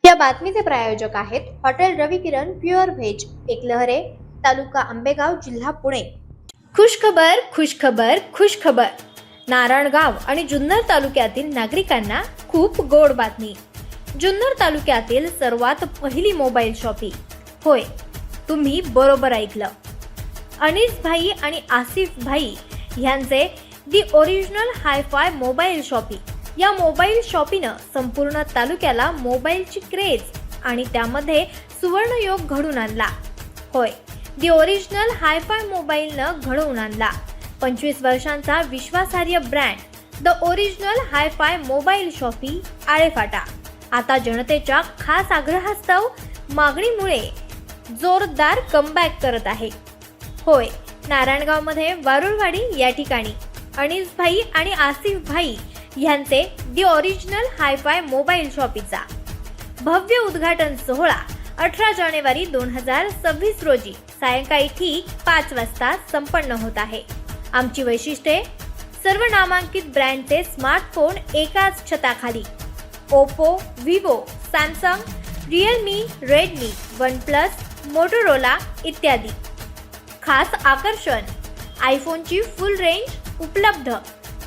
या बातमीचे प्रायोजक आहेत हॉटेल रविकिरण प्युअर व्हेज, एकलहरे, तालुका आंबेगाव, जिल्हा पुणे। खुशखबर खुशखबर खुशखबर। नारायणगाव आणि जुन्नर तालुक्यातील नागरिकांना खूप गोड बातमी। जुन्नर तालुक्यातील सर्वात पहिली मोबाईल शॉपी। होय, तुम्ही बरोबर ऐकलं। अनीस भाई आणि आसिफ भाई यांचे the original hi fi mobile shoppe. या मोबाईल शॉपीनं संपूर्ण तालुक्याला मोबाईलची क्रेज आणि त्यामध्ये सुवर्णयोग घडवून आणला। होय, दी ओरिजिनल हाय-फाय मोबाईलनं घडवून आणला 25 वर्षांचा विश्वासार्ह brand the original hi fi mobile shoppe Alephata आता जनतेच्या खास आग्रहास्तव मागणीमुळे जोरदार कमबॅक करत आहे। होय, नारायणगावमध्ये वारुळवाडी या ठिकाणी अनीस भाई आणि आसिफ भाई यांचे दी ओरिजिनल हाय-फाय मोबाईल शॉपीचा भव्य उद्घाटन सोहळा 18 जानेवारी 2026 रोजी सायंकाळी ठीक 5 वाजता संपन्न होत आहे। आमची वैशिष्ट्ये: सर्व नामांकित ब्रँडचे स्मार्टफोन एकाच छताखाली। Oppo, Vivo, Samsung, Realme, Redmi, OnePlus, Motorola इत्यादी। खास आकर्षण: आयफोनची फुल रेंज उपलब्ध,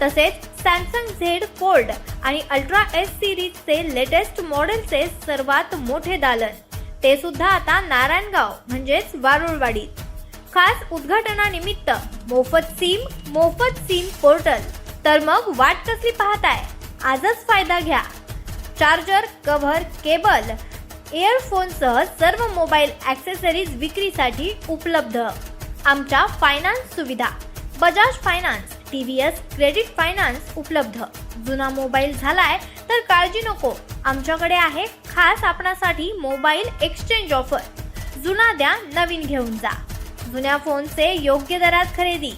तसेच सॅमसंग झेड फोल्ड आणि अल्ट्रा एस सिरीजचे लेटेस्ट मॉडेलचे सर्वात मोठे दालन, ते सुद्धा आता नारायणगाव म्हणजेच वारुळवाडीत। खास उद्घाटनानिमित्त मोफत सिम पोर्टल। तर मग वाट कसली पाहताय, आजच फायदा घ्या। चार्जर, कव्हर, केबल, इयरफोनसह सर्व मोबाईल ॲक्सेसरीज विक्रीसाठी उपलब्ध। आमच्या फायनान्स सुविधा: Bajaj finance, TVS credit finance उपलब्ध। जुना मोबाईल झालाय तर काळजी नको, आमच्याकडे आहे खास आपणासाठी मोबाईल एक्सचेंज ऑफर। जुना द्या, नवीन घेऊन जा। जुन्या फोनचे योग्य दरात खरेदी,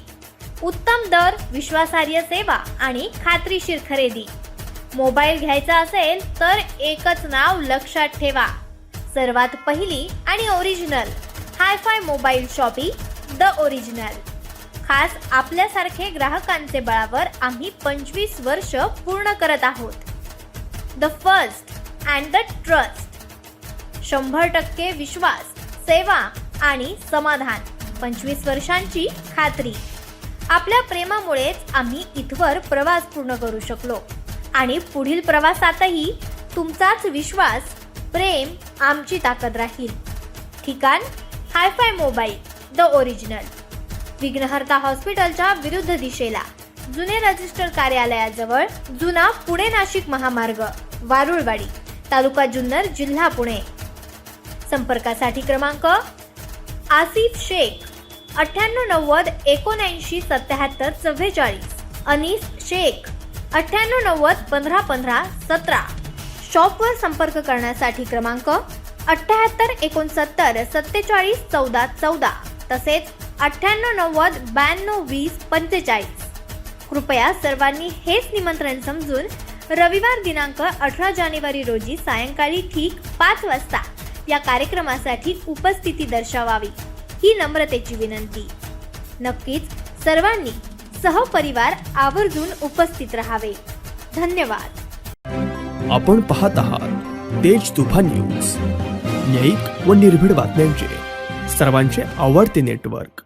उत्तम दर, विश्वासार्ह सेवा आणि खात्रीशीर खरेदी। मोबाईल घ्यायचा असेल तर एकच नाव लक्षात ठेवा, सर्वात पहिली आणि original hi fi mobile shoppe the original. खास आपल्यासारखे ग्राहकांचे बळावर आम्ही 25 वर्ष पूर्ण करत आहोत। The first and the trust, 100% विश्वास, सेवा आणि समाधान, 25 वर्षांची खात्री। आपल्या प्रेमामुळेच आम्ही इथवर प्रवास पूर्ण करू शकलो आणि पुढील प्रवासातही तुमचाच विश्वास, प्रेम आमची ताकद राहील। ठिकाण: हाय-फाय मोबाईल द ओरिजिनल, विघ्नहर्ता हॉस्पिटलच्या विरुद्ध दिशेला, जुने रजिस्टर कार्यालयाजवळ, जुना पुणे नाशिक महामार्ग, वारुळवाडी, तालुका जुन्नर, जिल्हा पुणे। संपर्कासाठी क्रमांक: आसिफ शेख 9890 79 77 44, अनीस शेख 9890 15 15 17। शॉपवर संपर्क करण्यासाठी क्रमांक: 78 69 47 14 14, तसेच 9890 92 20 45। कृपया सर्वांनी हेच निमंत्रण समजून रविवार दिनांक 18 जानेवारी रोजी सायंकाळी ठीक 5 वाजता या कार्यक्रमासाठी उपस्थिती दर्शवावी, ही नम्रतेची विनंती। नक्कीच सर्वांनी सहपरिवार आवर्जून उपस्थित राहावे। धन्यवाद। आपण पाहत आहात तेज तुफान न्यूज, न्यायिक व निर्भीड बातम्यांचे सर्वांचे आवडते नेटवर्क।